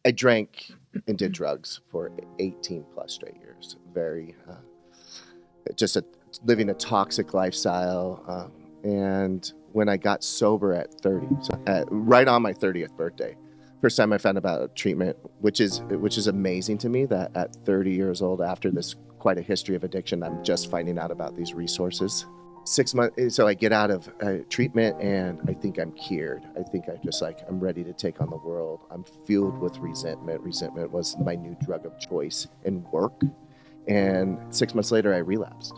I drank and did drugs for 18 plus straight years. Living a toxic lifestyle. And when I got sober at 30, right on my 30th birthday, first time I found about treatment, which is amazing to me that at 30 years old, after this quite a history of addiction, I'm just finding out about these resources. 6 months, so I get out of treatment and I think I'm cured. I think I'm ready to take on the world. I'm filled with resentment. Resentment was my new drug of choice in work. And 6 months later, I relapsed.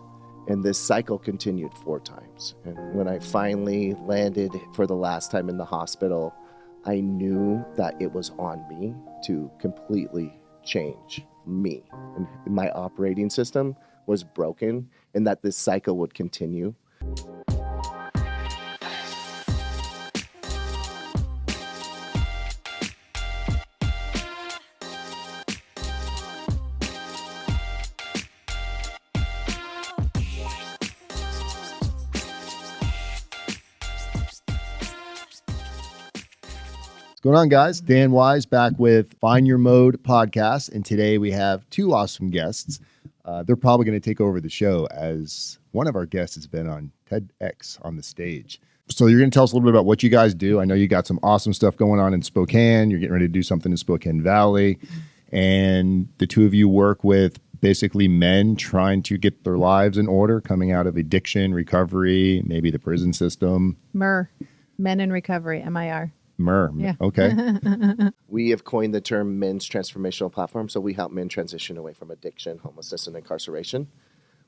And this cycle continued 4 times. And when I finally landed for the last time in the hospital, I knew that it was on me to completely change me. And my operating system was broken and that this cycle would continue. What's going on, guys? Dan Wise back with Find Your Mode podcast. And today we have 2 awesome guests. They're probably going to take over the show as one of our guests has been on TEDx on the stage. So you're going to tell us a little bit about what you guys do. I know you got some awesome stuff going on in Spokane. You're getting ready to do something in Spokane Valley. And the 2 of you work with basically men trying to get their lives in order, coming out of addiction, recovery, maybe the prison system. MER, Men in Recovery, MIR. MER. Yeah. Okay. We have coined the term men's transformational platform. So we help men transition away from addiction, homelessness, and incarceration.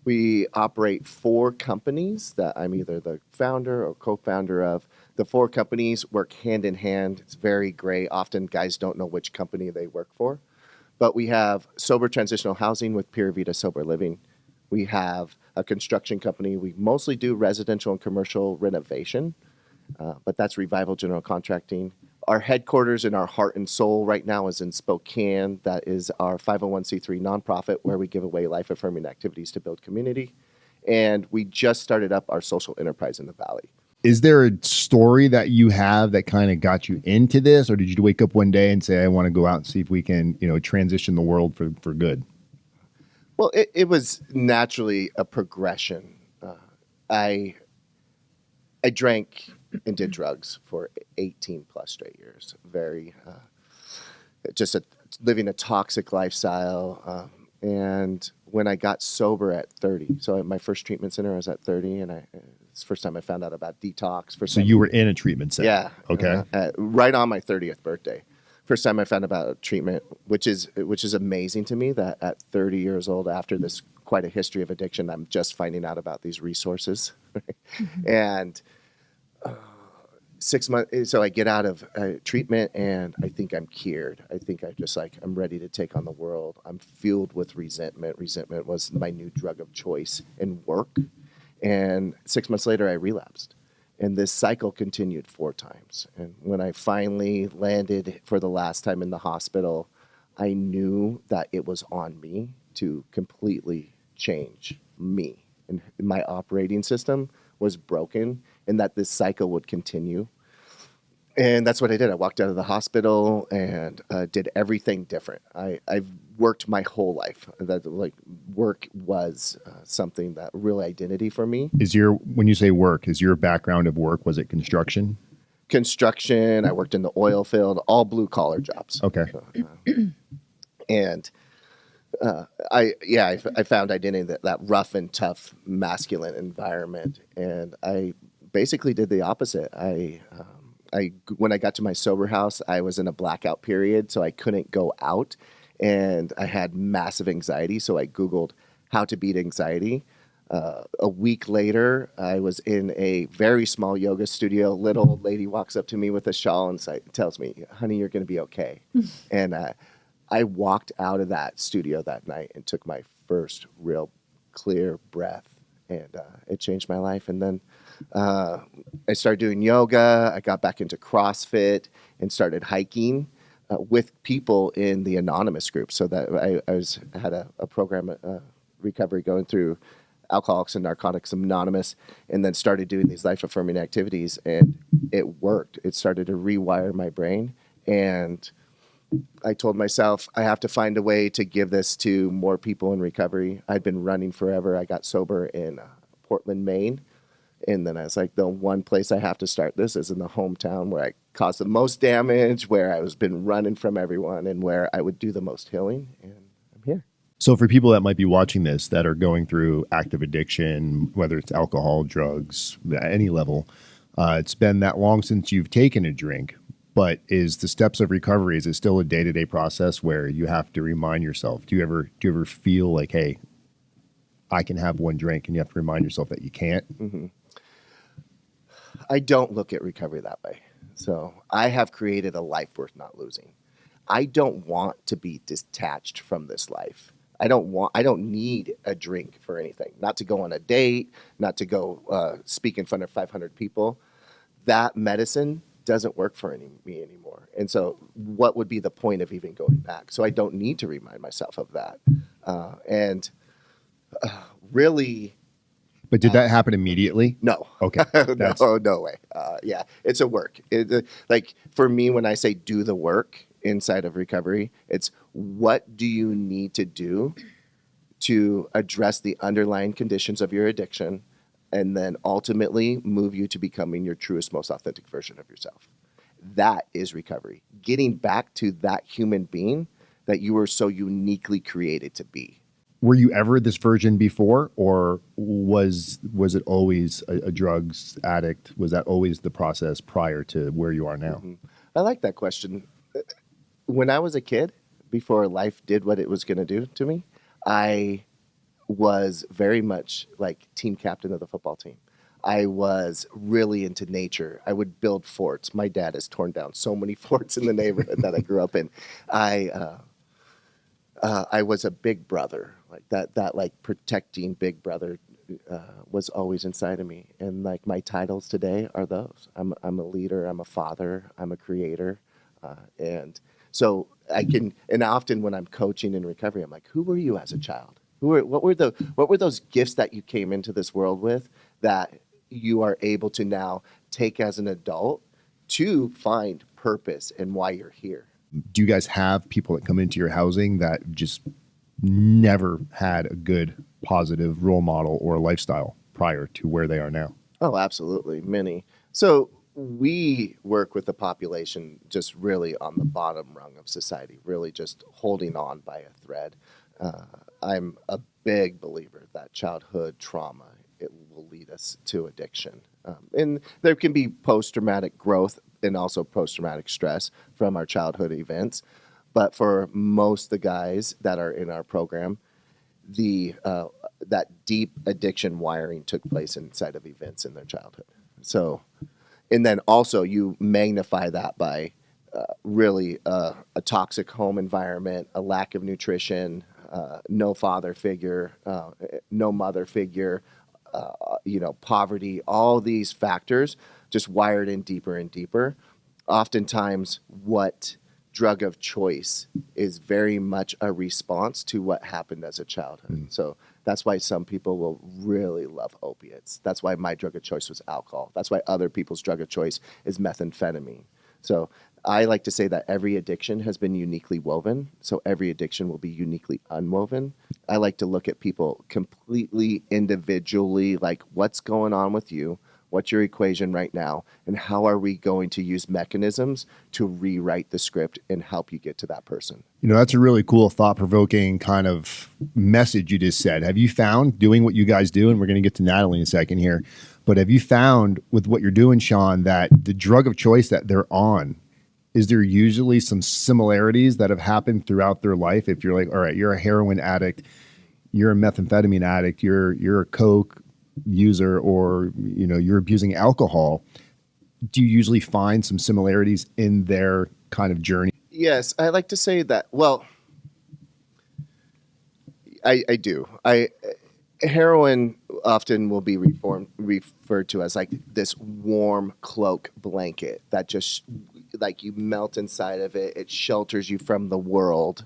We operate 4 companies that I'm either the founder or co-founder of. The 4 companies work hand in hand. It's very gray. Often guys don't know which company they work for. But we have sober transitional housing with Pura Vida Sober Living. We have a construction company. We mostly do residential and commercial renovation. But that's Revival General Contracting. Our headquarters in our heart and soul right now is in Spokane. That is our 501c3 nonprofit where we give away life-affirming activities to build community. And we just started up our social enterprise in the Valley. Is there a story that you have that kind of got you into this? Or did you wake up one day and say, I want to go out and see if we can, transition the world for good? Well, it was naturally a progression. I drank and did drugs for 18 plus straight years. Living a toxic lifestyle. And when I got sober at 30, so my first treatment center I was at 30, and it's the first time I found out about detox. So you were in a treatment center? Yeah. Okay. Right on my 30th birthday. First time I found out about treatment, which is amazing to me that at 30 years old, after this quite a history of addiction, I'm just finding out about these resources. Mm-hmm. And 6 months, so I get out of treatment and I think I'm cured. I think I'm ready to take on the world. I'm filled with resentment. Resentment was my new drug of choice in work. And 6 months later, I relapsed. And this cycle continued 4 times. And when I finally landed for the last time in the hospital, I knew that it was on me to completely change me. And my operating system was broken and that this cycle would continue. And that's what I did. I walked out of the hospital and did everything different. I've worked my whole life. Work was something that real identity for me. When you say work, is your background of work, was it construction? Construction. I worked in the oil field, all blue collar jobs. Okay. And I found identity that rough and tough masculine environment. And I basically did the opposite. When I got to my sober house, I was in a blackout period, so I couldn't go out, and I had massive anxiety. So I Googled how to beat anxiety. A week later, I was in a very small yoga studio. Little old lady walks up to me with a shawl and tells me, "Honey, you're going to be okay." And I walked out of that studio that night and took my first real clear breath, and it changed my life. And then I started doing yoga. I got back into CrossFit and started hiking with people in the anonymous group. So that I had a program, recovery, going through Alcoholics and Narcotics Anonymous, and then started doing these life-affirming activities, and it worked. It started to rewire my brain, and I told myself I have to find a way to give this to more people in recovery. I'd been running forever. I got sober in Portland, Maine. And then I was like, the one place I have to start this is in the hometown where I caused the most damage, where I was been running from everyone, and where I would do the most healing. And I'm here. So for people that might be watching this that are going through active addiction, whether it's alcohol, drugs, at any level, it's been that long since you've taken a drink. But is the steps of recovery, is it still a day-to-day process where you have to remind yourself? Do you ever feel like, hey, I can have one drink, and you have to remind yourself that you can't? Mm-hmm. I don't look at recovery that way. So I have created a life worth not losing. I don't want to be detached from this life. I don't need a drink for anything, not to go on a date, not to go speak in front of 500 people. That medicine doesn't work for me anymore. And so what would be the point of even going back? So I don't need to remind myself of that. Really... But did that happen immediately? No. Okay. No way. Yeah, it's a work. Like for me, when I say do the work inside of recovery, it's what do you need to do to address the underlying conditions of your addiction, and then ultimately move you to becoming your truest, most authentic version of yourself. That is recovery. Getting back to that human being that you were so uniquely created to be. Were you ever this version before, or was it always a drugs addict? Was that always the process prior to where you are now? Mm-hmm. I like that question. When I was a kid, before life did what it was going to do to me, I was very much like team captain of the football team. I was really into nature. I would build forts. My dad has torn down so many forts in the neighborhood that I grew up in. I was a big brother, like that like protecting big brother was always inside of me. And like my titles today are those. I'm a leader, I'm a father, I'm a creator. And so I can, and often when I'm coaching in recovery, I'm like, who were you as a child? What were those gifts that you came into this world with that you are able to now take as an adult to find purpose and why you're here? Do you guys have people that come into your housing that just never had a good, positive role model or lifestyle prior to where they are now? Oh, absolutely. Many. So we work with the population just really on the bottom rung of society, really just holding on by a thread. I'm a big believer that childhood trauma, it will lead us to addiction. And there can be post-traumatic growth and also post-traumatic stress from our childhood events. But for most of the guys that are in our program, that deep addiction wiring took place inside of events in their childhood. So, and then also you magnify that by really a toxic home environment, a lack of nutrition, no father figure, no mother figure, poverty, all these factors just wired in deeper and deeper. Oftentimes, what drug of choice is very much a response to what happened as a childhood. So that's why some people will really love opiates. That's why my drug of choice was alcohol. That's why other people's drug of choice is methamphetamine. So I like to say that every addiction has been uniquely woven, so every addiction will be uniquely unwoven. I like to look at people completely individually, like what's going on with you, what's your equation right now, and how are we going to use mechanisms to rewrite the script and help you get to that person. That's a really cool, thought-provoking kind of message you just said. Have you found, doing what you guys do, and we're going to get to Natalie in a second here, but have you found with what you're doing, Shawn, that the drug of choice that they're on, is there usually some similarities that have happened throughout their life? If you're like, all right, you're a heroin addict, you're a methamphetamine addict, you're a coke user, or you're abusing alcohol, do you usually find some similarities in their kind of journey? Yes, I like to say that. Well, I do. Heroin often will be referred to as like this warm cloak blanket that just like you melt inside of it. It shelters you from the world,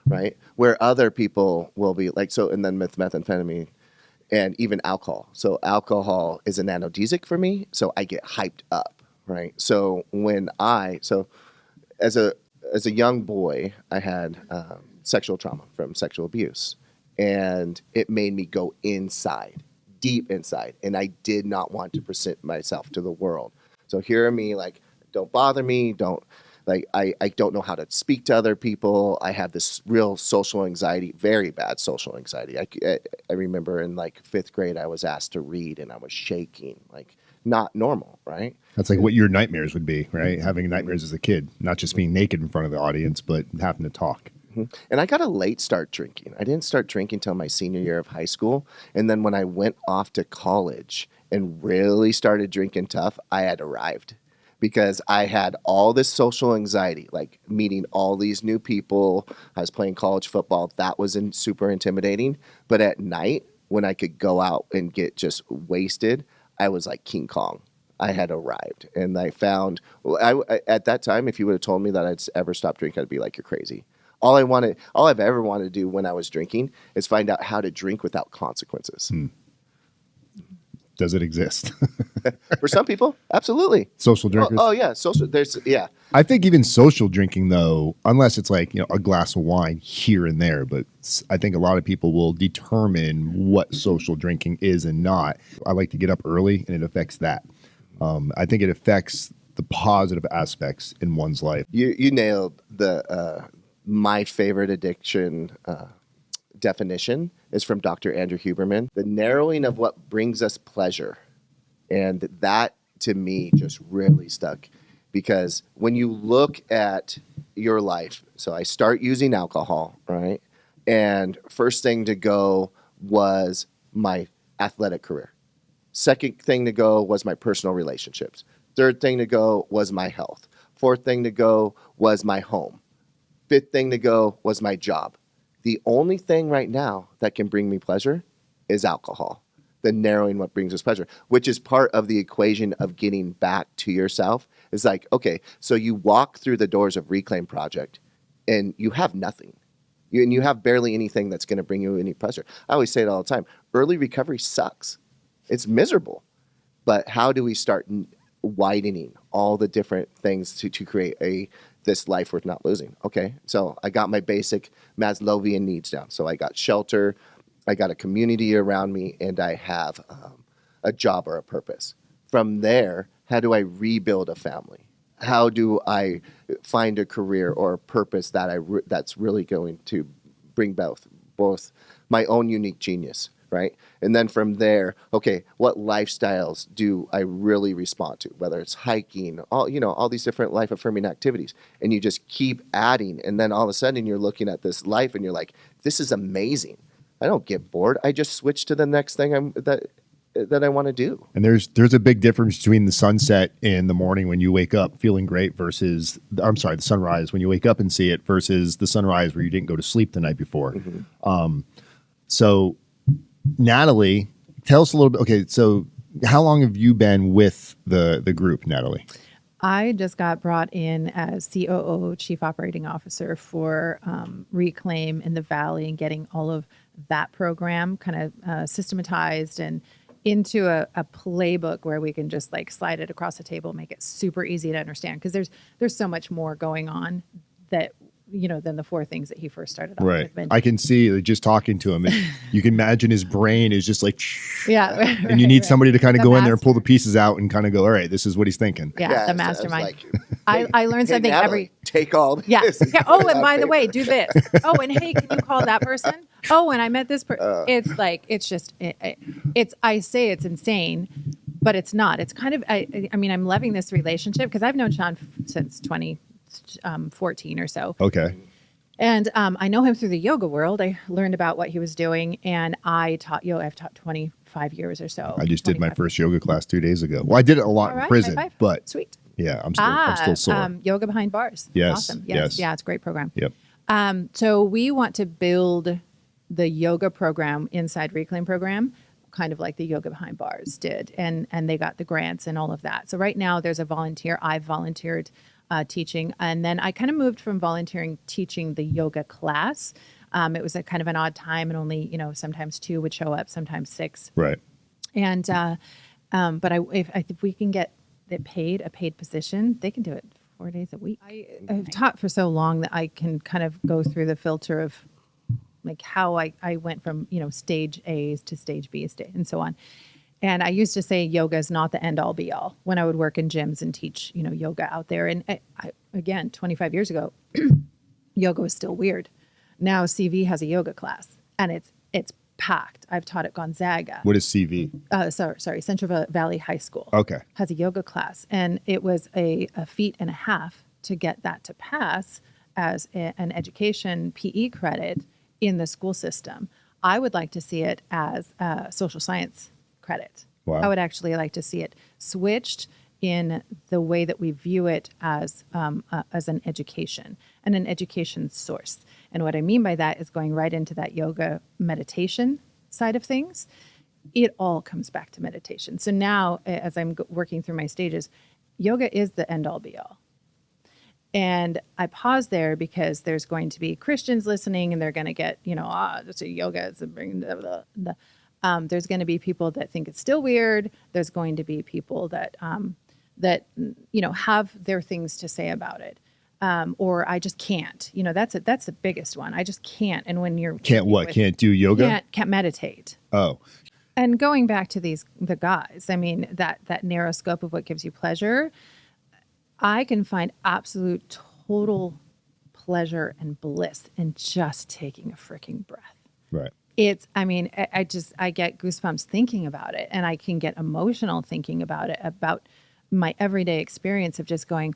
right? Where other people will be like, so, and then methamphetamine and even alcohol. So alcohol is an analgesic for me. So I get hyped up, right? So as a as a young boy, I had sexual trauma from sexual abuse, and it made me go inside, deep inside, and I did not want to present myself to the world. So here are me, like, don't bother me, don't like I don't know how to speak to other people. I have this real social anxiety, very bad social anxiety. I remember in like 5th grade, I was asked to read, and I was shaking, like not normal, right? That's like what your nightmares would be, right? Having nightmares as a kid, not just being naked in front of the audience, but having to talk. And I got a late start drinking. I didn't start drinking until my senior year of high school. And then when I went off to college and really started drinking tough, I had arrived because I had all this social anxiety, like meeting all these new people. I was playing college football. That was super intimidating. But at night, when I could go out and get just wasted, I was like King Kong. I had arrived. And I found, at that time, if you would have told me that I'd ever stop drinking, I'd be like, you're crazy. All I've ever wanted to do when I was drinking is find out how to drink without consequences. Does it exist? For some people, absolutely. Social drinkers? Oh yeah, social. Yeah. I think even social drinking, though, unless it's like, a glass of wine here and there, but I think a lot of people will determine what social drinking is and not. I like to get up early, and it affects that. I think it affects the positive aspects in one's life. You nailed my favorite addiction definition is from Dr. Andrew Huberman. The narrowing of what brings us pleasure. And that, to me, just really stuck. Because when you look at your life, so I start using alcohol, right? And first thing to go was my athletic career. Second thing to go was my personal relationships. Third thing to go was my health. Fourth thing to go was my home. Fifth thing to go was my job. The only thing right now that can bring me pleasure is alcohol. The narrowing what brings us pleasure, which is part of the equation of getting back to yourself. Is like, okay, so you walk through the doors of Reclaim Project and you have nothing. You have barely anything that's going to bring you any pleasure. I always say it all the time. Early recovery sucks. It's miserable. But how do we start widening all the different things to create this life worth not losing? Okay, so I got my basic Maslowian needs down. So I got shelter, I got a community around me, and I have a job or a purpose. From there, how do I rebuild a family? How do I find a career or a purpose that that's really going to bring both my own unique genius, right? And then from there, okay, what lifestyles do I really respond to? Whether it's hiking, all these different life affirming activities, and you just keep adding, and then all of a sudden you're looking at this life and you're like, this is amazing. I don't get bored. I just switch to the next thing that I want to do. And there's a big difference between the sunset in the morning when you wake up feeling great versus, the sunrise when you wake up and see it versus the sunrise where you didn't go to sleep the night before. Mm-hmm. So Natalie, tell us a little bit. Okay, so how long have you been with the group, Natalie? I just got brought in as COO, Chief Operating Officer for Reclaim in the Valley and getting all of that program kind of systematized and into a playbook where we can just like slide it across the table, make it super easy to understand. Because there's so much more going on that, than the 4 things that he first started off right. with. I can see just talking to him. You can imagine his brain is just like, yeah. And you need somebody to kind of go in there and pull the master. pieces out and kind of go, all right, this is what he's thinking. Yeah, the mastermind. I learned something Natalie, take all this. Yeah. Oh, and by the way, do this. Oh, and hey, can you call that person? Oh, and I met this person. It's like, it's just, I say it's insane, but it's not. It's kind of, I'm loving this relationship because I've known Shawn since 2014 or so. Okay. And I know him through the yoga world. I learned about what he was doing, and I've taught 25 years or so. I just did my first yoga class 2 days ago. Well, I did it a lot in prison, but sweet. Yeah, I'm still sore. Yoga behind bars. Yes. Awesome. Yes. Yeah, it's a great program. Yep. So we want to build the yoga program inside Reclaim program, kind of like the Yoga Behind Bars did. And they got the grants and all of that. So right now there's a volunteer. I've volunteered teaching. And then I kind of moved from volunteering teaching the yoga class. It was a kind of an odd time and only, sometimes 2 would show up, sometimes 6. Right. And, but if we can get a paid position, they can do it 4 days a week. I've taught for so long that I can kind of go through the filter of like how I went from, stage A's to stage B and so on. And I used to say yoga is not the end all be all when I would work in gyms and teach, yoga out there. And again, 25 years ago, yoga was still weird. Now CV has a yoga class and it's packed. I've taught at Gonzaga. What is CV? Sorry, Central Valley High School. Okay. Has a yoga class. And it was a feat and a half to get that to pass as an education PE credit in the school system. I would like to see it as a social science credit. Wow. I would actually like to see it switched in the way that we view it as an education and an education source. And what I mean by that is going right into that yoga meditation side of things. It all comes back to meditation. So now, as I'm working through my stages, yoga is the end all be all. And I pause there because there's going to be Christians listening and they're going to get, it's a yoga, it's a bring there's going to be people that think it's still weird. There's going to be people that have their things to say about it. Or I just can't. That's the biggest one. I just can't. And when you're can't do yoga? Can't meditate. Oh. And going back to the guys, I mean, that narrow scope of what gives you pleasure, I can find absolute total pleasure and bliss in just taking a freaking breath. Right. I get goosebumps thinking about it, and I can get emotional thinking about it, about my everyday experience of just going.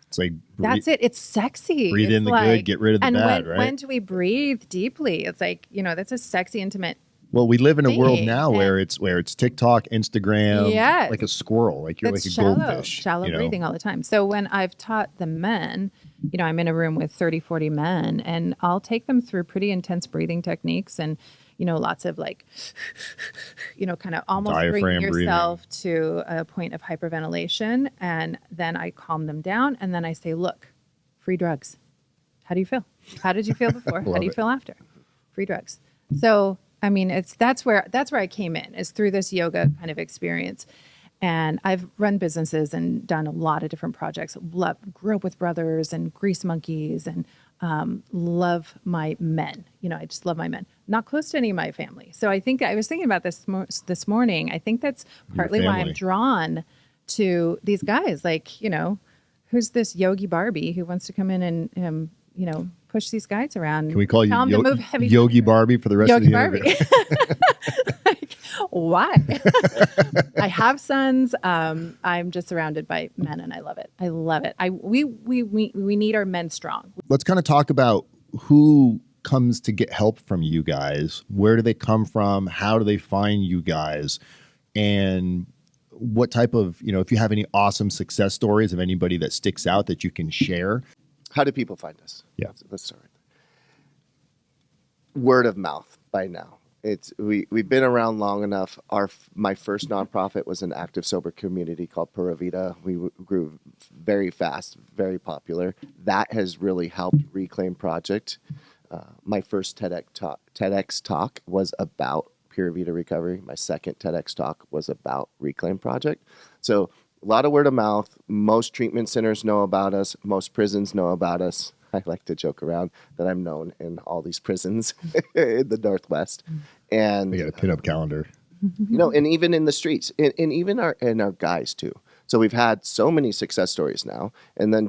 It's like that's it. It's sexy. Breathe in the good, get rid of the bad, right? When do we breathe deeply? It's like, that's a sexy, intimate. Well, we live in a world now where it's TikTok, Instagram, yes. like a squirrel, like you're That's like a goldfish. Shallow breathing all the time. So when I've taught the men, I'm in a room with 30, 40 men, and I'll take them through pretty intense breathing techniques and, lots of like, kind of almost diaphragm bring yourself to a point of hyperventilation. And then I calm them down. And then I say, look, free drugs. How do you feel? How did you feel before? How do you feel after? Free drugs. So, that's where I came in, is through this yoga kind of experience. And I've run businesses and done a lot of different projects. Grew up with brothers and grease monkeys, and love my men. I just love my men. Not close to any of my family. So I think I was thinking about this morning. I think that's partly why I'm drawn to these guys. Like, who's this Yogi Barbie who wants to come in and push these guys around? Can we call you Yogi Barbie for the rest of the interview? Like, why? I have sons. I'm just surrounded by men, and I love it. I love it. We need our men strong. Let's kind of talk about who comes to get help from you guys. Where do they come from? How do they find you guys? And what type of, if you have any awesome success stories of anybody that sticks out that you can share. How do people find us? Yeah. Let's start. Word of mouth by now. We've been around long enough. My first nonprofit was an active sober community called Pura Vida. We grew very fast, very popular. That has really helped Reclaim Project. My first TEDx talk was about Pura Vida recovery. My second TEDx talk was about Reclaim Project. So a lot of word of mouth. Most treatment centers know about us. Most prisons know about us. I like to joke around that I'm known in all these prisons in the Northwest. And we got a pinup calendar. And even in the streets, and even our guys too. So we've had so many success stories now. And then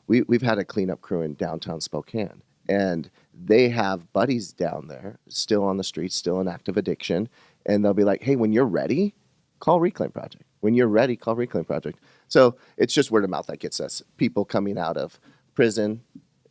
we've had a cleanup crew in downtown Spokane. And they have buddies down there still on the streets, still in active addiction. And they'll be like, hey, when you're ready, call Reclaim Project. When you're ready, call Reclaim Project. So it's just word of mouth that gets us. People coming out of prison,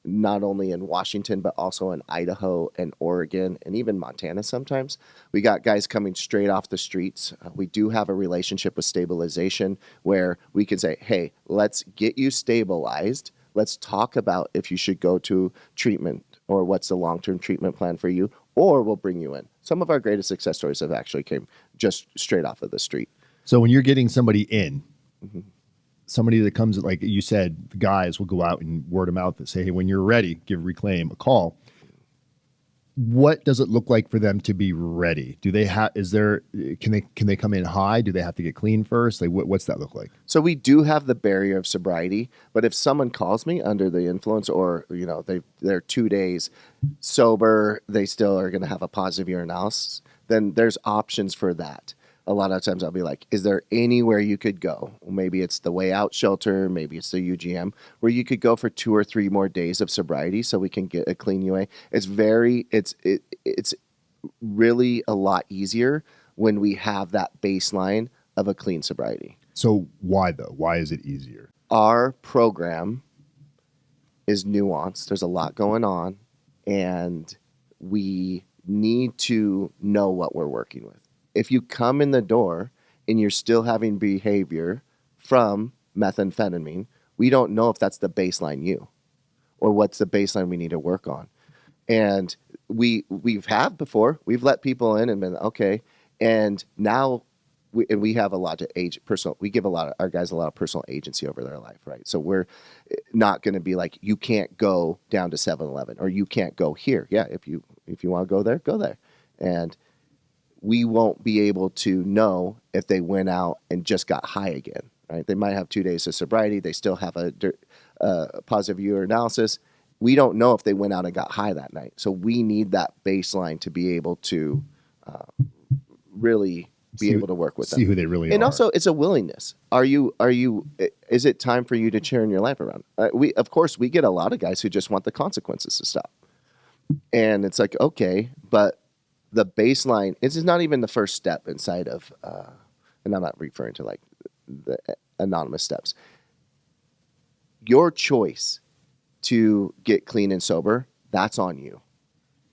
not only in Washington, but also in Idaho and Oregon and even Montana sometimes. We got guys coming straight off the streets. We do have a relationship with stabilization where we can say, hey, let's get you stabilized. Let's talk about if you should go to treatment or what's the long-term treatment plan for you, or we'll bring you in. Some of our greatest success stories have actually came just straight off of the street. So when you're getting somebody in, somebody that comes, like you said, the guys will go out and word of mouth and say, hey, when you're ready, give Reclaim a call. what does it look like for them to be ready? Do they have, can they come in high? Do they have to get clean first? Like what's that look like? So we do have the barrier of sobriety, but if someone calls me under the influence, or they're 2 days sober, they still are going to have a positive urinalysis, then there's options for that. A lot of times I'll be like, is there anywhere you could go? Maybe it's the Way Out shelter, maybe it's the UGM, where you could go for 2 or 3 more days of sobriety so we can get a clean UA. It's really a lot easier when we have that baseline of a clean sobriety. So why though? Why is it easier? Our program is nuanced. There's a lot going on, and we need to know what we're working with. If you come in the door and you're still having behavior from methamphetamine, we don't know if that's the baseline you, or what's the baseline we need to work on. And we've before, we've let people in and been okay. And now we have a lot of we give our guys a lot of personal agency over their life, right? So we're not going to be like, you can't go down to 7-Eleven, or you can't go here. Yeah, if you want to go there, go there. And we won't be able to know if they went out and just got high again, right? They might have 2 days of sobriety. They still have a positive urinalysis. We don't know if they went out and got high that night. So we need that baseline to be able to really be able to work with them. See who they really are. And also, it's a willingness. Is it time for you to turn your life around? Of course, we get a lot of guys who just want the consequences to stop. And it's like, okay, but the baseline is not even the first step inside of, and I'm not referring to like the anonymous steps. Your choice to get clean and sober, that's on you.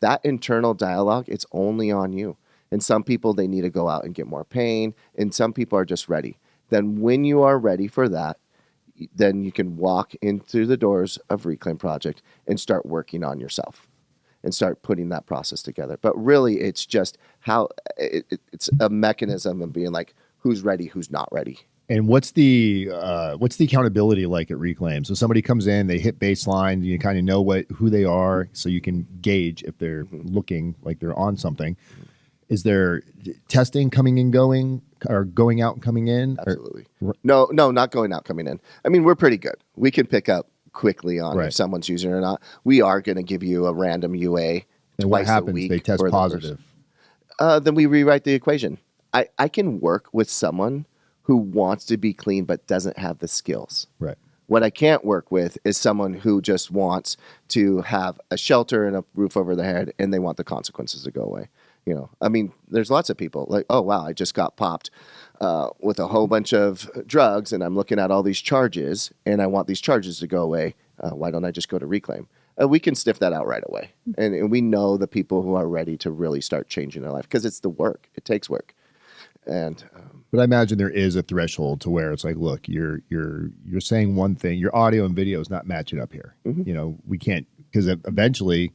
That internal dialogue, it's only on you. And some people, they need to go out and get more pain, and some people are just ready. Then when you are ready for that, then you can walk in through the doors of Reclaim Project and start working on yourself and start putting that process together. But really, it's just how it's a mechanism of being like, who's ready, who's not ready. And what's the accountability like at Reclaim? So somebody comes in, they hit baseline, you kind of know who they are, so you can gauge if they're looking like they're on something. Is there testing coming and going, or going out and coming in? Absolutely. No, not going out, coming in. I mean, we're pretty good. We can pick up quickly on if someone's using it or not. We are going to give you a random UA and twice what happens? a week. They test positive. Then we rewrite the equation. I can work with someone who wants to be clean but doesn't have the skills. Right. What I can't work with is someone who just wants to have a shelter and a roof over their head, and they want the consequences to go away. I mean, there's lots of people like, oh, wow, I just got popped with a whole bunch of drugs, and I'm looking at all these charges, and I want these charges to go away. Why don't I just go to Reclaim? We can sniff that out right away. And we know the people who are ready to really start changing their life, because it's the work. It takes work. But I imagine there is a threshold to where it's like, look, you're saying one thing, your audio and video is not matching up here. Mm-hmm. We can't, because eventually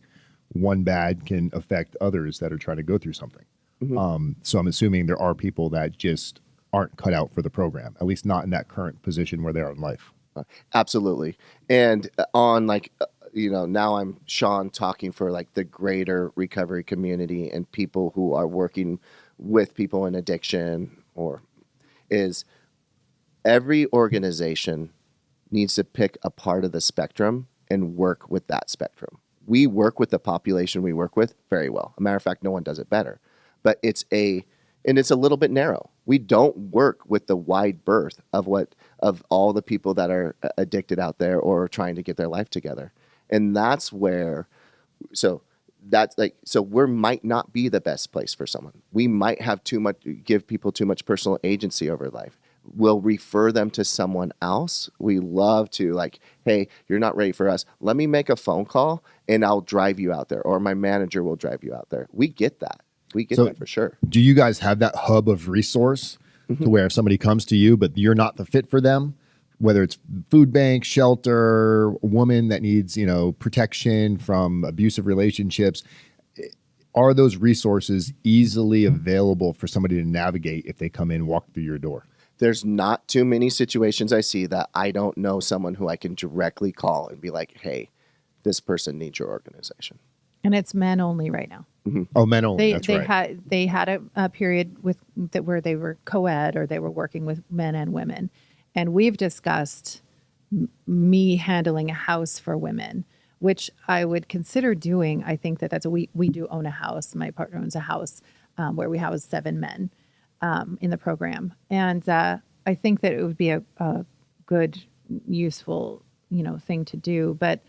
one bad can affect others that are trying to go through something. Mm-hmm. So I'm assuming there are people that just aren't cut out for the program, at least not in that current position where they are in life. Absolutely. And on now I'm Shawn talking for like the greater recovery community and people who are working with people in addiction, is every organization needs to pick a part of the spectrum and work with that spectrum. We work with the population we work with very well. As a matter of fact, no one does it better. But it's a little bit narrow. We don't work with the wide berth of all the people that are addicted out there or trying to get their life together. And that's where, so we might not be the best place for someone. We might have give people too much personal agency over life. We'll refer them to someone else. We love to like, hey, you're not ready for us. Let me make a phone call and I'll drive you out there, or my manager will drive you out there. We get that. That for sure. Do you guys have that hub of resource to where if somebody comes to you, but you're not the fit for them, whether it's food bank, shelter, woman that needs, protection from abusive relationships, are those resources easily available for somebody to navigate if they come in, walk through your door? There's not too many situations I see that I don't know someone who I can directly call and be like, hey, this person needs your organization. And it's men only right now. Oh, men only. That's right. They had a period with that where they were co-ed or they were working with men and women, and we've discussed me handling a house for women, which I would consider doing. I think that we do own a house. My partner owns a house where we house 7 men in the program, and I think that it would be a good, useful, thing to do, but.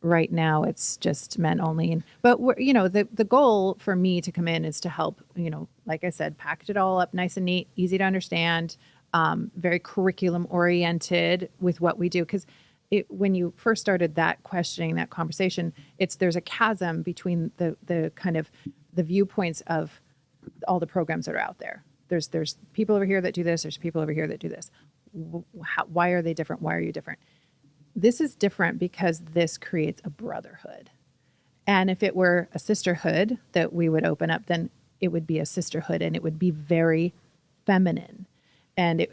Right now, it's just men only. But the goal for me to come in is to help. Like I said, package it all up, nice and neat, easy to understand, very curriculum oriented with what we do. Because when you first started that questioning, that conversation, there's a chasm between the kind of the viewpoints of all the programs that are out there. There's people over here that do this. There's people over here that do this. Why are they different? Why are you different? This is different because this creates a brotherhood. And if it were a sisterhood that we would open up, then it would be a sisterhood and it would be very feminine. And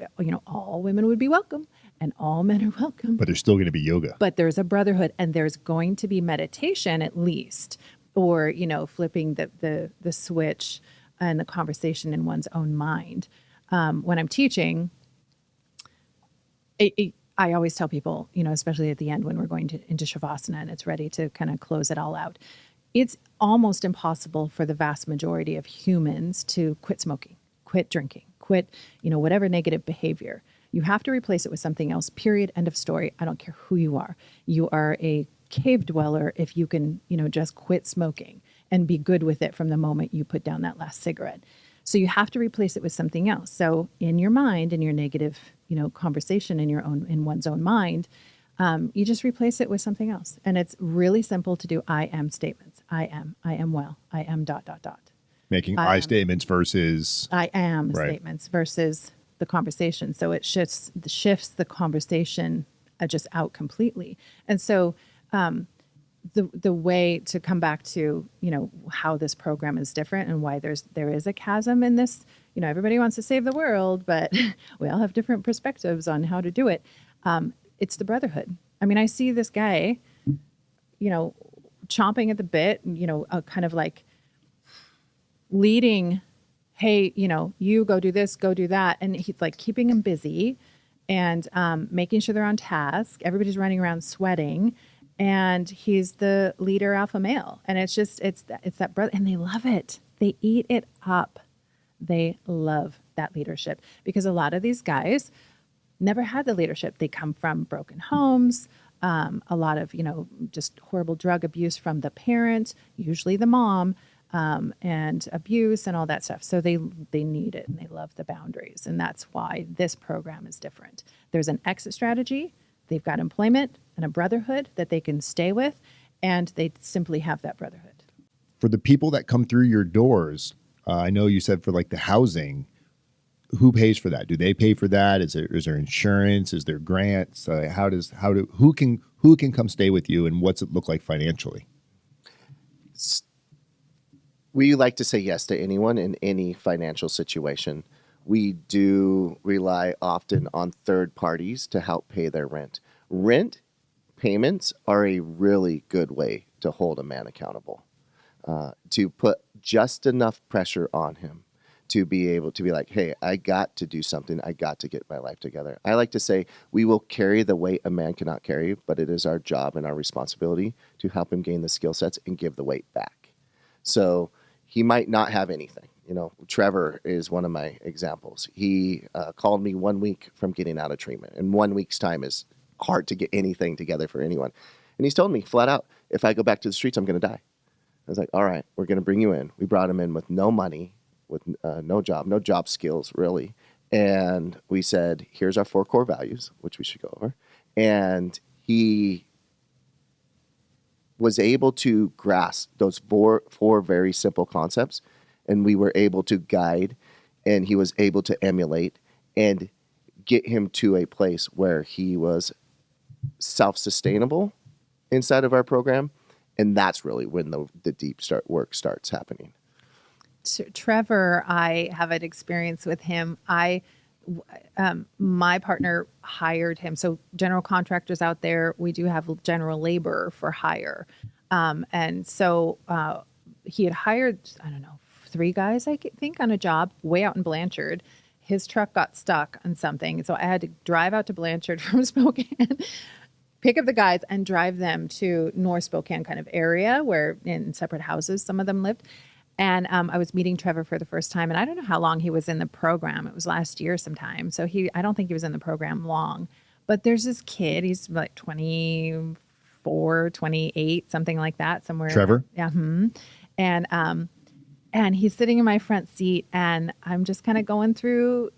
all women would be welcome and all men are welcome. But there's still going to be yoga. But there's a brotherhood and there's going to be meditation at least, or, flipping the switch and the conversation in one's own mind. When I'm teaching, I always tell people, especially at the end when we're going into Shavasana and it's ready to kind of close it all out, it's almost impossible for the vast majority of humans to quit smoking, quit drinking, quit, whatever negative behavior. You have to replace it with something else, period, end of story. I don't care who you are. You are a cave dweller if you can, just quit smoking and be good with it from the moment you put down that last cigarette. So you have to replace it with something else. So in your mind, in your negative, conversation in one's own mind, you just replace it with something else. And it's really simple to do I am statements. I am well, I am ... Making I statements versus I am right. statements versus the conversation. So it shifts the conversation just out completely. And so the way to come back to, how this program is different and why there is a chasm in this, everybody wants to save the world, but we all have different perspectives on how to do it. It's the brotherhood. I mean, I see this guy, chomping at the bit, kind of like leading, hey, you go do this, go do that. And he's like keeping them busy and making sure they're on task. Everybody's running around sweating. And he's the leader alpha male. And it's that brother. And they love it. They eat it up. They love that leadership because a lot of these guys never had the leadership. They come from broken homes, a lot of, just horrible drug abuse from the parent, usually the mom, and abuse and all that stuff. So they need it and they love the boundaries. And that's why this program is different. There's an exit strategy. They've got employment and a brotherhood that they can stay with, and they simply have that brotherhood. For the people that come through your doors, I know you said for like the housing, who pays for that? Do they pay for that? Is there insurance? Is there grants? Who can come stay with you, and what's it look like financially? We like to say yes to anyone in any financial situation. We do rely often on third parties to help pay their rent. Rent payments are a really good way to hold a man accountable, to put just enough pressure on him to be able to be like, hey, I got to do something. I got to get my life together. I like to say we will carry the weight a man cannot carry, but it is our job and our responsibility to help him gain the skill sets and give the weight back. So he might not have anything. Trevor is one of my examples. He called me 1 week from getting out of treatment. And 1 week's time is hard to get anything together for anyone. And he's told me flat out, if I go back to the streets, I'm going to die. I was like, all right, we're going to bring you in. We brought him in with no money, with no job skills, really. And we said, here's our 4 core values, which we should go over. And he was able to grasp those four very simple concepts. And we were able to guide, and he was able to emulate and get him to a place where he was self-sustainable inside of our program. And that's really when the deep work starts happening. Trevor, I have an experience with him. My partner hired him. So general contractors out there, we do have general labor for hire. And so he had hired, I don't know, 3 guys, I think, on a job way out in Blanchard. His truck got stuck on something. So I had to drive out to Blanchard from Spokane, pick up the guys and drive them to North Spokane kind of area where in separate houses, some of them lived. And I was meeting Trevor for the first time, and I don't know how long he was in the program. It was last year sometime. So I don't think he was in the program long. But there's this kid, he's like 24, 28, something like that, somewhere. Trevor? Yeah. And he's sitting in my front seat, and I'm just kind of going through,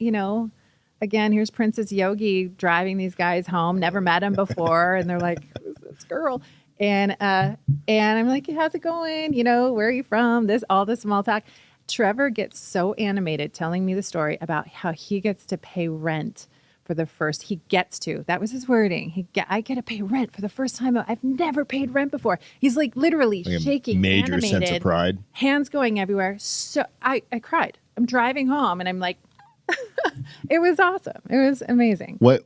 again, here's Princess Yogi driving these guys home. Never met him before. And they're like, who's this girl? And I'm like, how's it going? Where are you from? All this small talk. Trevor gets so animated telling me the story about how he gets to pay rent for the first. He gets to. That was his wording. I get to pay rent for the first time. I've never paid rent before. He's like literally shaking, major animated, sense of pride, hands going everywhere. So I cried. I'm driving home and I'm like, it was awesome. It was amazing. What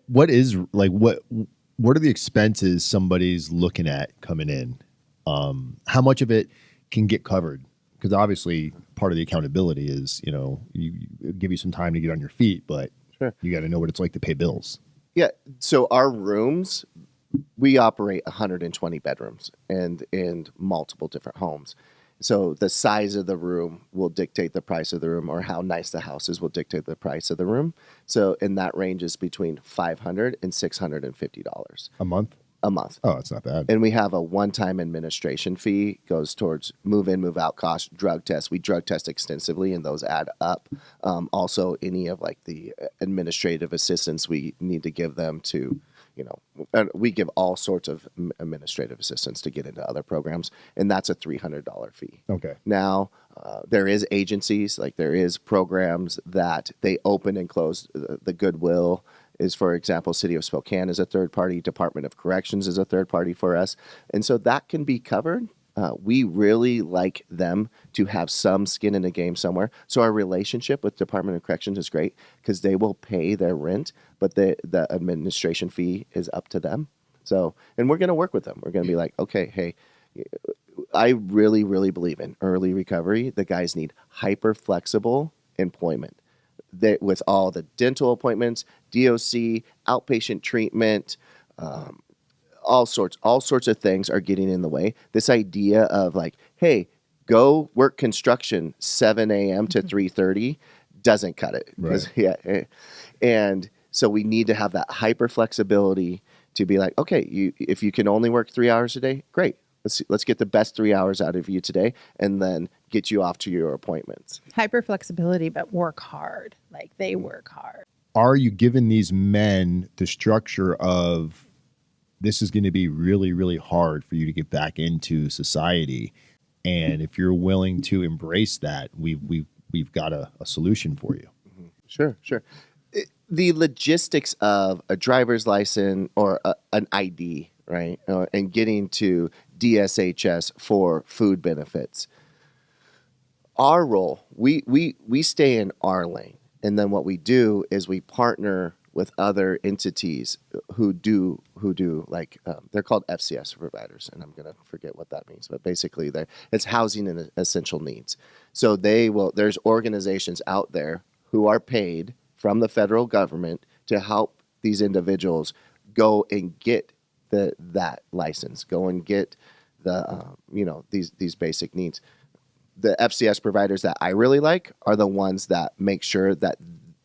are the expenses somebody's looking at coming in? How much of it can get covered? Because obviously part of the accountability is, you give you some time to get on your feet, but sure, you got to know what it's like to pay bills. Yeah. So our rooms, we operate 120 bedrooms and in multiple different homes. So the size of the room will dictate the price of the room, or how nice the house is will dictate the price of the room. So in that range is between $500 and $650 a month. A month. Oh, it's not bad. And we have a one-time administration fee, goes towards move-in, move-out costs, drug tests. We drug test extensively, and those add up. Also, any of like the administrative assistance we need to give them to, and we give all sorts of administrative assistance to get into other programs, and that's a $300 fee. Okay. Now, there is agencies, like there is programs that they open and close. The Goodwill is, for example, City of Spokane is a third party, Department of Corrections is a third party for us. And so that can be covered. We really like them to have some skin in the game somewhere. So our relationship with Department of Corrections is great because they will pay their rent, but the administration fee is up to them. So, and we're going to work with them. We're going to be like, okay, hey, I really, really believe in early recovery. The guys need hyper flexible employment. With all the dental appointments, DOC, outpatient treatment, all sorts of things are getting in the way. This idea of like, hey, go work construction 7 a.m. to 3:30 doesn't cut it. Right. Yeah, and so we need to have that hyper flexibility to be like, okay, if you can only work 3 hours a day, great. Let's get the best 3 hours out of you today, and then get you off to your appointments. Hyper flexibility, but work hard. Like they work hard. Are you giving these men the structure of this is going to be really, really hard for you to get back into society? And if you're willing to embrace that, we've got a solution for you. Sure. The logistics of a driver's license or an ID, right, and getting to DSHS for food benefits. Our role, we stay in our lane, and then what we do is we partner with other entities who do like they're called FCS providers, and I'm gonna forget what that means, but basically it's housing and essential needs. So there's organizations out there who are paid from the federal government to help these individuals go and get that license, go and get the these basic needs. The FCS providers that I really like are the ones that make sure that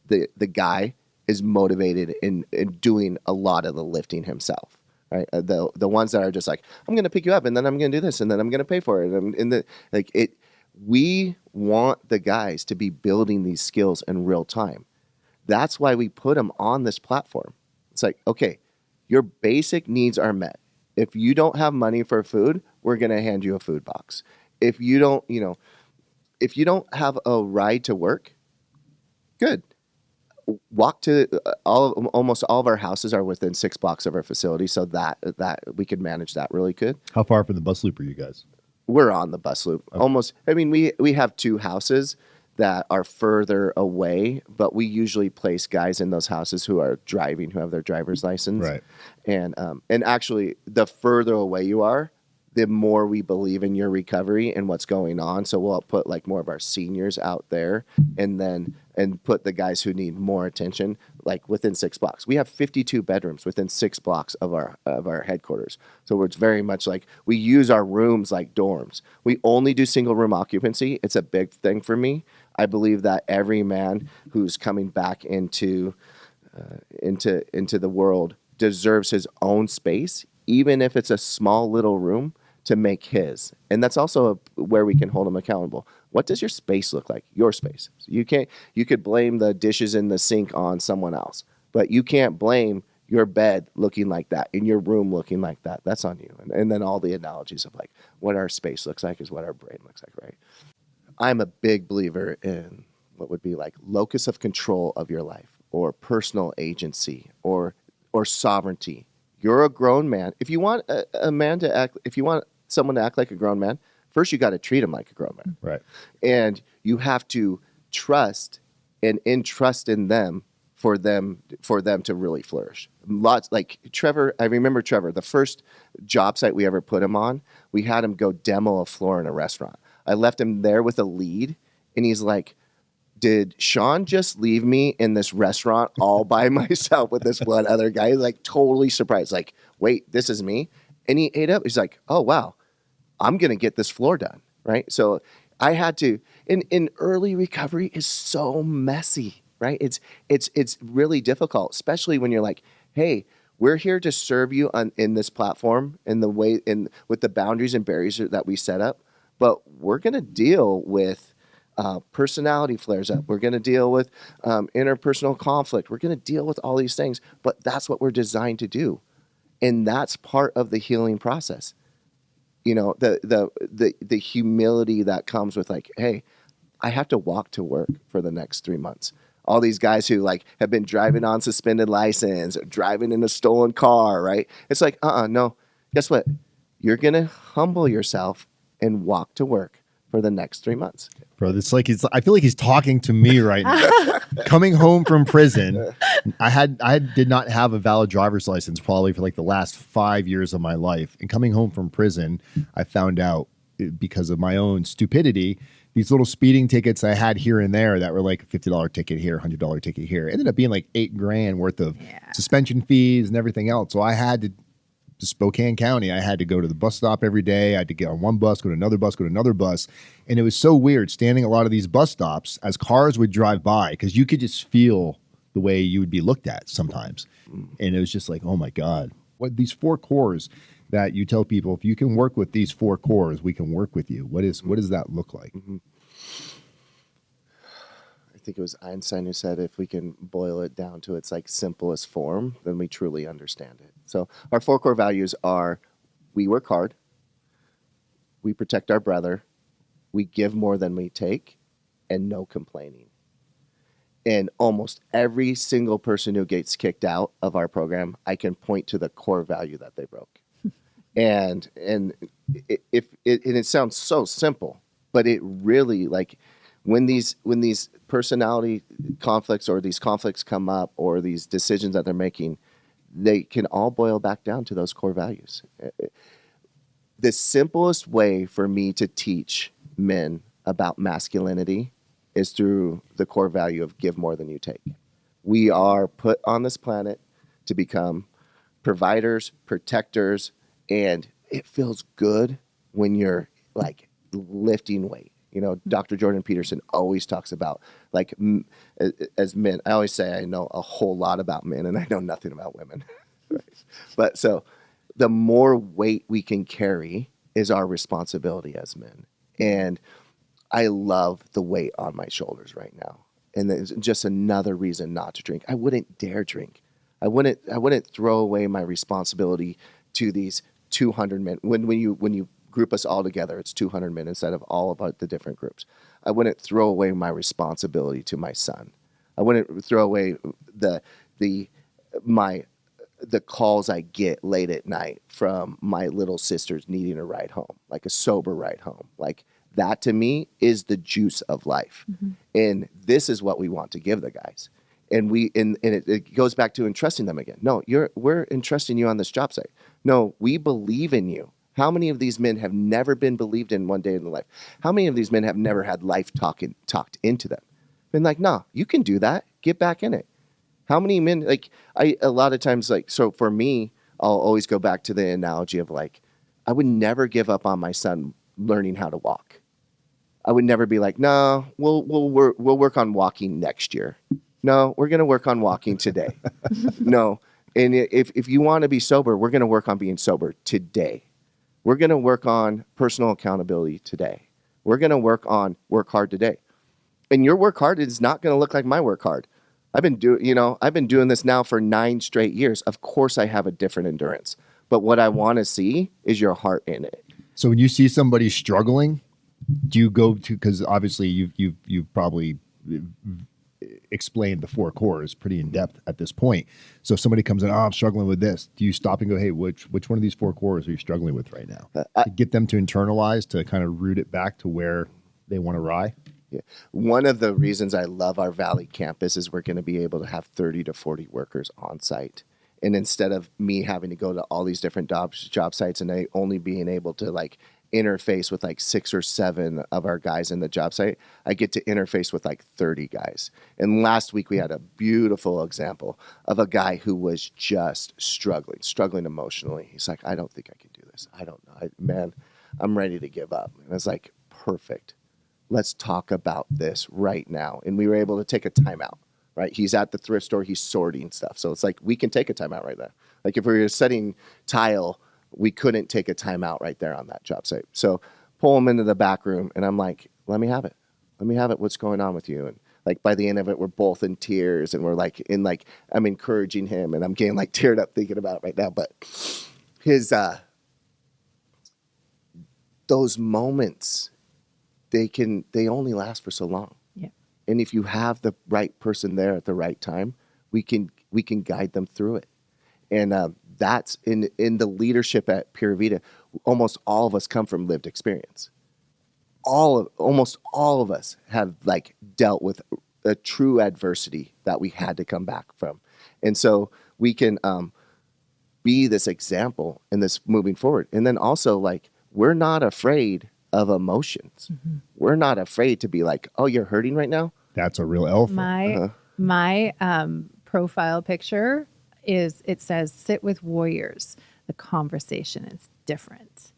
the guy is motivated in doing a lot of the lifting himself, right? The ones that are just like, I'm going to pick you up and then I'm going to do this and then I'm going to pay for it. We want the guys to be building these skills in real time. That's why we put them on this platform. It's like, okay, your basic needs are met. If you don't have money for food, we're going to hand you a food box. If you don't have a ride to work, good. Walk to almost all of our houses are within 6 blocks of our facility, so that we could manage that really good. How far from the bus loop are you guys? We're on the bus loop. Okay. Almost. I mean, we have 2 houses that are further away, but we usually place guys in those houses who are driving, who have their driver's license. Right. And actually, the further away you are, the more we believe in your recovery and what's going on. So we'll put like more of our seniors out there, and put the guys who need more attention like within 6 blocks. We have 52 bedrooms within 6 blocks of our headquarters. So it's very much like we use our rooms like dorms. We only do single room occupancy. It's a big thing for me. I believe that every man who's coming back into the world deserves his own space, even if it's a small little room, to make his. And that's also where we can hold him accountable. What does your space look like? Your space. So you could blame the dishes in the sink on someone else, but you can't blame your bed looking like that, in your room looking like that. That's on you. And then all the analogies of like what our space looks like is what our brain looks like, right? I'm a big believer in what would be like locus of control of your life, or personal agency, or sovereignty. You're a grown man. If you want if you want someone to act like a grown man, first you got to treat him like a grown man. Right. And you have to trust and entrust in them for them to really flourish. Lots like Trevor. I remember Trevor, the first job site we ever put him on, we had him go demo a floor in a restaurant. I left him there with a lead, and he's like, did Shawn just leave me in this restaurant all by myself with this one other guy? He's like totally surprised. Like, wait, this is me? And he ate up. He's like, oh, wow, I'm going to get this floor done. Right. So I had to, in early recovery is so messy, right? It's really difficult, especially when you're like, hey, we're here to serve you in this platform in the way, with the boundaries and barriers that we set up. But we're going to deal with personality flares up. We're going to deal with interpersonal conflict. We're going to deal with all these things, but that's what we're designed to do. And that's part of the healing process. You know, the humility that comes with like, hey, I have to walk to work for the next 3 months. All these guys who like have been driving on suspended license, or driving in a stolen car, right? It's like, no. Guess what? You're going to humble yourself and walk to work for the next 3 months. Bro, it's like I feel like he's talking to me right now. Coming home from prison, I did not have a valid driver's license probably for like the last 5 years of my life. And coming home from prison, I found out, because of my own stupidity, these little speeding tickets I had here and there that were like a $50 ticket here, $100 ticket here, ended up being like $8,000 worth of suspension fees and everything else. So I had to Spokane County, I had to go to the bus stop every day. I had to get on one bus, go to another bus, go to another bus. And it was so weird standing at a lot of these bus stops as cars would drive by, because you could just feel the way you would be looked at sometimes. And it was just like, oh my God, what these 4 cores that you tell people, if you can work with these 4 cores, we can work with you. What does that look like? Mm-hmm. I think it was Einstein who said, if we can boil it down to its like simplest form, then we truly understand it. So our 4 core values are: we work hard, we protect our brother, we give more than we take, and no complaining. And almost every single person who gets kicked out of our program, I can point to the core value that they broke. And it sounds so simple, but it really, like, when these personality conflicts or these conflicts come up, or these decisions that they're making, they can all boil back down to those core values. The simplest way for me to teach men about masculinity is through the core value of give more than you take. We are put on this planet to become providers, protectors, and it feels good when you're like lifting weight. You know, Dr. Jordan Peterson always talks about, like, as men, I always say I know a whole lot about men and I know nothing about women. Right? But so the more weight we can carry is our responsibility as men. And I love the weight on my shoulders right now. And it's just another reason not to drink. I wouldn't dare drink. I wouldn't throw away my responsibility to these 200 men. When you group us all together, it's 200 men instead of all about the different groups. I wouldn't throw away my responsibility to my son. I wouldn't throw away the calls I get late at night from my little sisters needing a ride home, like a sober ride home. Like, that to me is the juice of life. Mm-hmm. And this is what we want to give the guys. And it goes back to entrusting them again. No, we're entrusting you on this job site. No, we believe in you. How many of these men have never been believed in one day in their life? How many of these men have never had life talked into them? Been like, no, you can do that. Get back in it. How many men, like, a lot of times, like, so for me, I'll always go back to the analogy of like, I would never give up on my son learning how to walk. I would never be like, no, we'll work on walking next year. No, we're going to work on walking today. No. And if you want to be sober, we're going to work on being sober today. We're going to work on personal accountability today. We're going to work hard today. And your work hard is not going to look like my work hard. I've been doing this now for 9 straight years. Of course I have a different endurance, but what I want to see is your heart in it. So when you see somebody struggling, do you go to, because obviously you've probably explained the 4 cores pretty in depth at this point. So if somebody comes in, I'm struggling with this. Do you stop and go, hey, which one of these 4 cores are you struggling with right now? To get them to internalize, to kind of root it back to where they want to ride? Yeah. One of the reasons I love our Valley campus is we're going to be able to have 30 to 40 workers on site. And instead of me having to go to all these different job sites and I only being able to like interface with like 6 or 7 of our guys in the job site, I get to interface with like 30 guys. And last week we had a beautiful example of a guy who was just struggling emotionally. He's like, I don't think I can do this. I don't know. Man, I'm ready to give up. And I was like, perfect. Let's talk about this right now. And we were able to take a timeout, right? He's at the thrift store. He's sorting stuff. So it's like, we can take a timeout right there. Like if we were setting tile, we couldn't take a timeout right there on that job site. So pull him into the back room and I'm like, let me have it. What's going on with you? And like by the end of it, we're both in tears and we're like I'm encouraging him and I'm getting like teared up thinking about it right now. But his, those moments, they only last for so long. Yeah. And if you have the right person there at the right time, we can guide them through it. And that's in the leadership at Pura Vida. Almost all of us come from lived experience. Almost all of us have like dealt with a true adversity that we had to come back from. And so we can be this example in this moving forward. And then also like, we're not afraid of emotions. Mm-hmm. We're not afraid to be like, oh, you're hurting right now? That's a real elephant. My profile picture it says, sit with warriors. The conversation is different.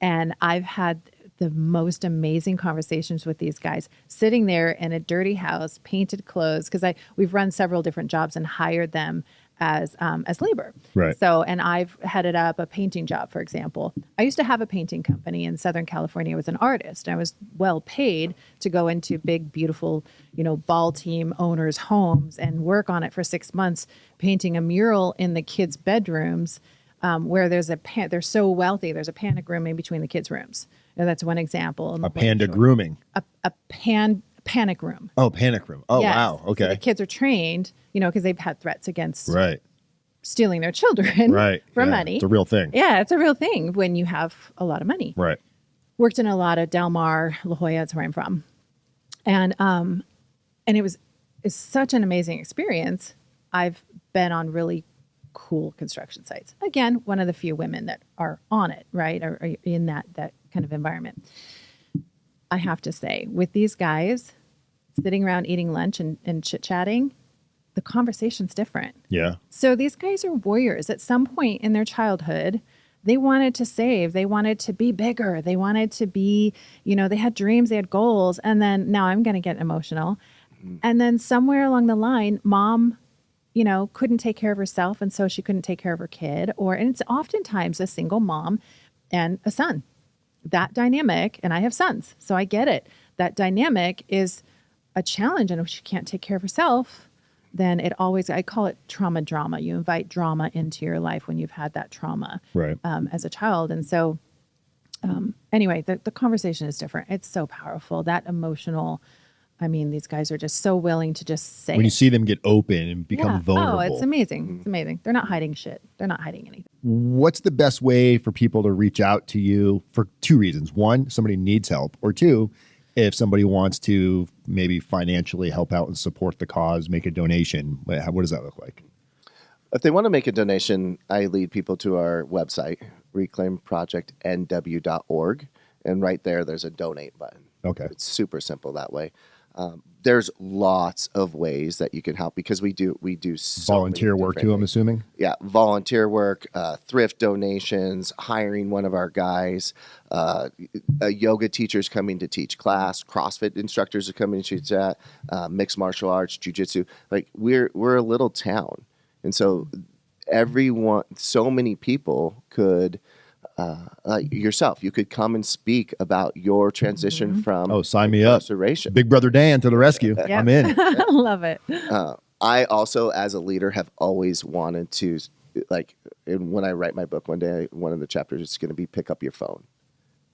And I've had the most amazing conversations with these guys sitting there in a dirty house, painted clothes, because we've run several different jobs and hired them as labor. Right. So, and I've headed up a painting job, for example. I used to have a painting company in Southern California. I was an artist. I was well paid to go into big, beautiful, ball team owners' homes and work on it for 6 months, painting a mural in the kids' bedrooms where they're so wealthy. There's a panic room in between the kids' rooms. And that's one example. A panda grooming. A panic room. Oh, panic room. Oh, yes. Wow. Okay. So the kids are trained, because they've had threats against right. stealing their children right. for yeah. money. It's a real thing. Yeah, it's a real thing when you have a lot of money. Right. Worked in a lot of Del Mar, La Jolla, that's where I'm from. And it's such an amazing experience. I've been on really cool construction sites. Again, one of the few women that are on it, right? Or in that kind of environment. I have to say, with these guys sitting around eating lunch and chit-chatting, the conversation's different. Yeah. So these guys are warriors. At some point in their childhood, they wanted to save. They wanted to be bigger. They wanted to be, they had dreams, they had goals. And then now I'm going to get emotional. Mm-hmm. And then somewhere along the line, mom, couldn't take care of herself. And so she couldn't take care of her kid. And it's oftentimes a single mom and a son. That dynamic, and I have sons, so I get it. That dynamic is a challenge. And if she can't take care of herself, then I call it trauma drama. You invite drama into your life when you've had that trauma right. As a child. And so anyway, the conversation is different. It's so powerful. That emotional, these guys are just so willing to just say when you see them get open and become vulnerable. Oh, it's amazing. It's amazing. They're not hiding shit. They're not hiding anything. What's the best way for people to reach out to you for 2 reasons? 1, somebody needs help, or 2, if somebody wants to maybe financially help out and support the cause, make a donation. What does that look like? If they want to make a donation, I lead people to our website, reclaimprojectnw.org. And right there's a donate button. Okay. It's super simple that way. There's lots of ways that you can help because we do so Volunteer many work different too, I'm things. assuming. Yeah, volunteer work, thrift donations, hiring one of our guys, yoga teachers coming to teach class, CrossFit instructors are coming to teach that, mixed martial arts, jujitsu. Like we're a little town, and so so many people could. Yourself, you could come and speak about your transition from Sign me up. incarceration. Big Brother Dan to the rescue. Yep. I'm in. Love it. I also, as a leader, have always wanted to, and when I write my book one day, one of the chapters is going to be pick up your phone.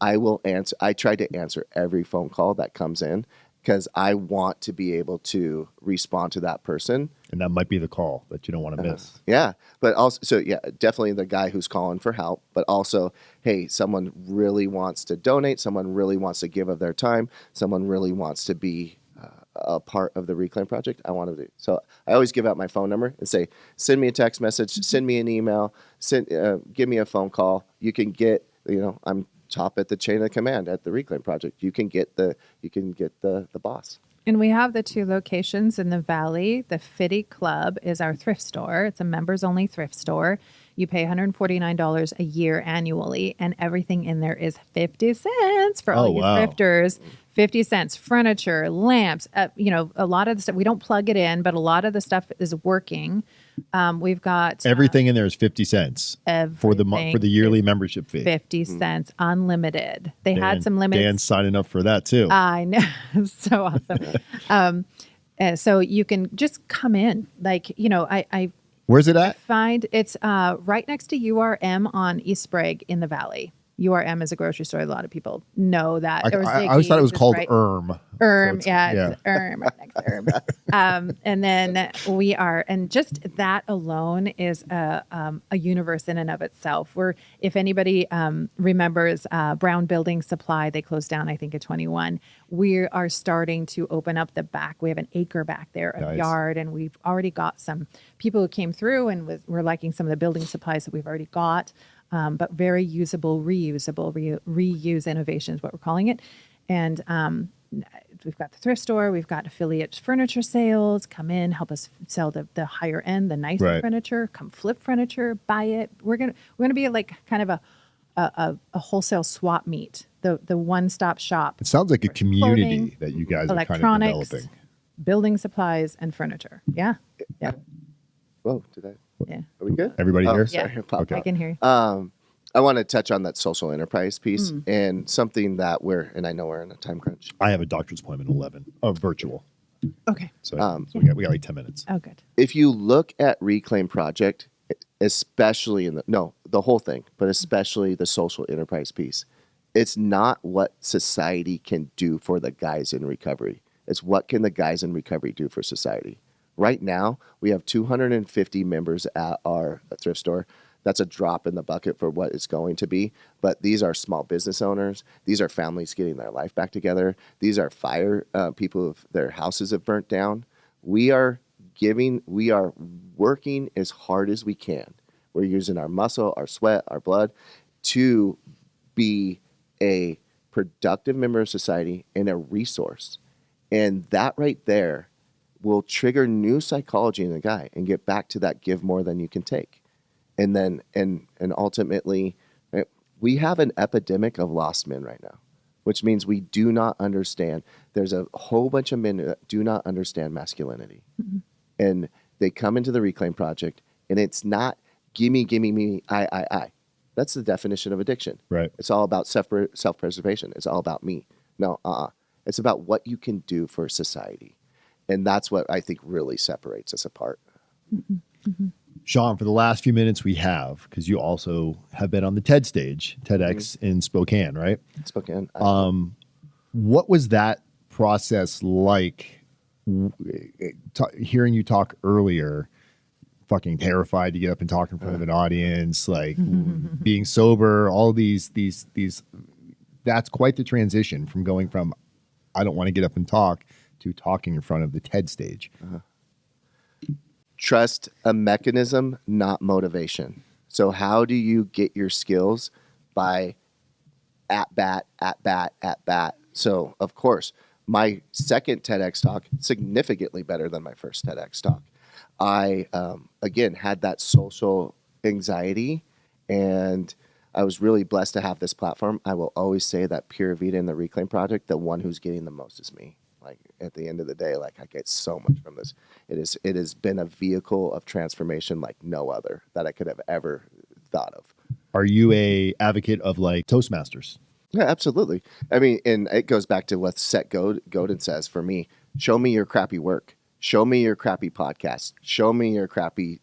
I will answer. I try to answer every phone call that comes in because I want to be able to respond to that person. And that might be the call that you don't want to miss. Yeah. But also, definitely the guy who's calling for help, but also, hey, someone really wants to donate. Someone really wants to give of their time. Someone really wants to be a part of the Reclaim Project. I want to do. So I always give out my phone number and say, send me a text message, send me an email, give me a phone call. You can get, I'm top at the chain of command at the Reclaim Project. You can get the boss. And we have the 2 locations in the Valley. The Fiddy Club is our thrift store. It's a members-only thrift store. You pay $149 a year annually, and everything in there is 50 cents for all you thrifters. 50 cents, furniture, lamps, a lot of the stuff. We don't plug it in, but a lot of the stuff is working. We've got everything in there is 50 cents for the yearly membership fee. 50 cents, unlimited. They had some limits. Dan's signing up for that too. I know. So awesome. So you can just come in. I Where's it at? find it's right next to URM on East Sprague in the Valley. URM is a grocery store. A lot of people know that. I always thought it was called ERM. It's ERM, right next to ERM. And then and just that alone is a universe in and of itself. If anybody remembers Brown Building Supply, they closed down, I think, at 21. We are starting to open up the back. We have an acre back there, a yard, and we've already got some people who came through and were liking some of the building supplies that we've already got. But very usable, reusable, reuse innovation is what we're calling it. And we've got the thrift store. We've got affiliate furniture sales. Come in, help us sell the higher end, the nicer furniture. Come flip furniture, buy it. We're gonna be like kind of a wholesale swap meet, the one-stop shop. It sounds like a community clothing, that you guys are kind of electronics, developing. building supplies, and furniture. Yeah. Whoa, did I? Yeah. Are we good? Everybody here? Yeah. Okay. I can hear you. I want to touch on that social enterprise piece and something that and I know we're in a time crunch. I have a doctor's appointment at 11, virtual. Okay. So, we got like 10 minutes. Oh, good. If you look at Reclaim Project, especially the whole thing, but especially the social enterprise piece, it's not what society can do for the guys in recovery. It's what can the guys in recovery do for society. Right now, we have 250 members at our thrift store. That's a drop in the bucket for what it's going to be. But these are small business owners. These are families getting their life back together. These are fire people, their houses have burnt down. We are working as hard as we can. We're using our muscle, our sweat, our blood to be a productive member of society and a resource. And that right there will trigger new psychology in the guy and get back to that give more than you can take. And then, and ultimately, we have an epidemic of lost men right now, which means we do not understand. There's a whole bunch of men that do not understand masculinity. Mm-hmm. And they come into the Reclaim Project, and it's not gimme, me, I. That's the definition of addiction. Right. It's all about self-preservation. It's all about me. No, It's about what you can do for society. And that's what I think really separates us apart. Mm-hmm. Mm-hmm. Shawn, for the last few minutes we have, because you also have been on the TED stage, TEDx in Spokane, right? Spokane. What was that process like? Hearing you talk earlier, fucking terrified to get up and talk in front of an audience, like being sober, all these, that's quite the transition from going from, I don't want to get up and talk, to talking in front of the TED stage. Trust a mechanism, not motivation. So how do you get your skills? By at bat. So of course, my second TEDx talk, significantly better than my first TEDx talk. I, again, had that social anxiety, and I was really blessed to have this platform. I will always say that Pura Vida and the Reclaim Project, the one who's getting the most is me. Like, at the end of the day, like, I get so much from this. It has been a vehicle of transformation like no other that I could have ever thought of. Are you a advocate of like Toastmasters? Yeah, absolutely. I mean, and it goes back to what Seth Godin says for me. Show me your crappy work. Show me your crappy podcast. Show me your crappy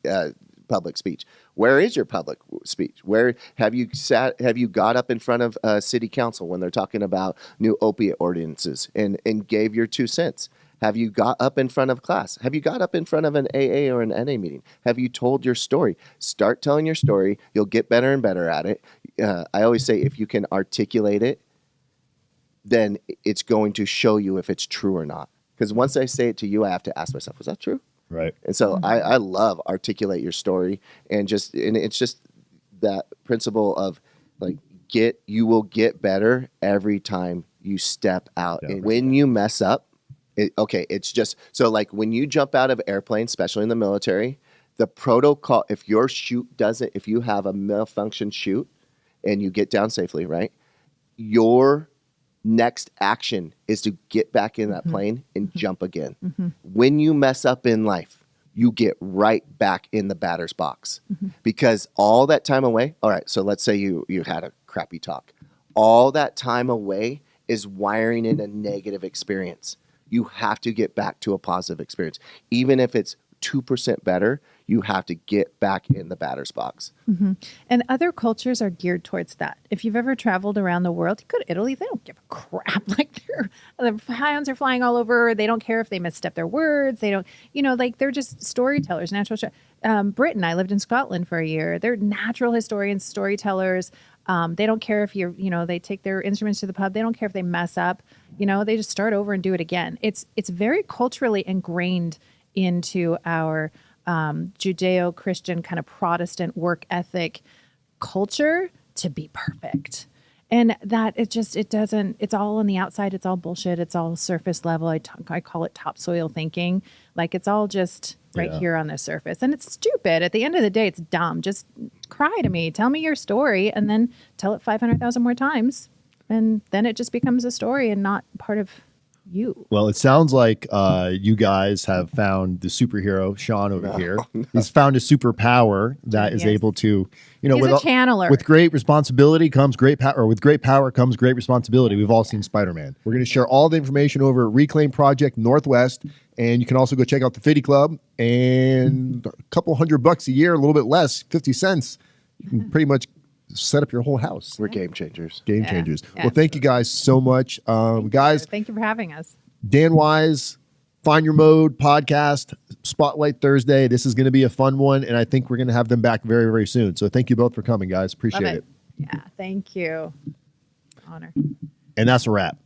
public speech. Where is your public speech? Where have you sat? Have you got up in front of city council when they're talking about new opiate ordinances and gave your 2 cents? Have you got up in front of class? Have you got up in front of an AA or an NA meeting? Have you told your story? Start telling your story. You'll get better and better at it. I always say if you can articulate it, then it's going to show you if it's true or not. Because once I say it to you, I have to ask myself, was that true? Right. And so I love articulate your story, and it's just that principle of like you will get better every time you step out. Yeah. And when you mess up, it's just so like when you jump out of airplanes, especially in the military, the protocol, if you have a malfunction chute and you get down safely, right? Your next action is to get back in that plane and jump again. When you mess up in life, you get right back in the batter's box because all that time away. All right. So let's say you had a crappy talk. All that time away is wiring in a negative experience. You have to get back to a positive experience. Even if it's 2% better, you have to get back in the batter's box. And other cultures are geared towards that. If you've ever traveled around the world, you go to Italy, they don't give a crap. Like the hounds are flying all over. They don't care if they misstep their words. They don't, like they're just storytellers, natural. Britain, I lived in Scotland for a year. They're natural historians, storytellers. They don't care if they take their instruments to the pub. They don't care if they mess up. They just start over and do it again. It's very culturally ingrained into our Judeo-Christian kind of Protestant work ethic culture to be perfect. And that it's all on the outside. It's all bullshit. It's all surface level. I call it topsoil thinking. Like it's all just right here on the surface. And it's stupid. At the end of the day, it's dumb. Just cry to me. Tell me your story and then tell it 500,000 more times. And then it just becomes a story and not part of you. Well, it sounds like you guys have found the superhero, Shawn over here. He's found a superpower that is able to, he's a channeler. With great responsibility comes great power, or with great power comes great responsibility. We've all seen Spider-Man. We're going to share all the information over at Reclaim Project Northwest, and you can also go check out the Fiddy Club, and a couple $100 a year, a little bit less, 50 cents. You can pretty much set up your whole house. We're game changers. Game changers. Yeah. Well, thank you guys so much. Guys, thank you for having us. Dan Wise, Find Your Mode podcast, Spotlight Thursday. This is going to be a fun one, and I think we're going to have them back very, very soon. So thank you both for coming, guys. Appreciate it. Yeah, thank you. Honor. And that's a wrap.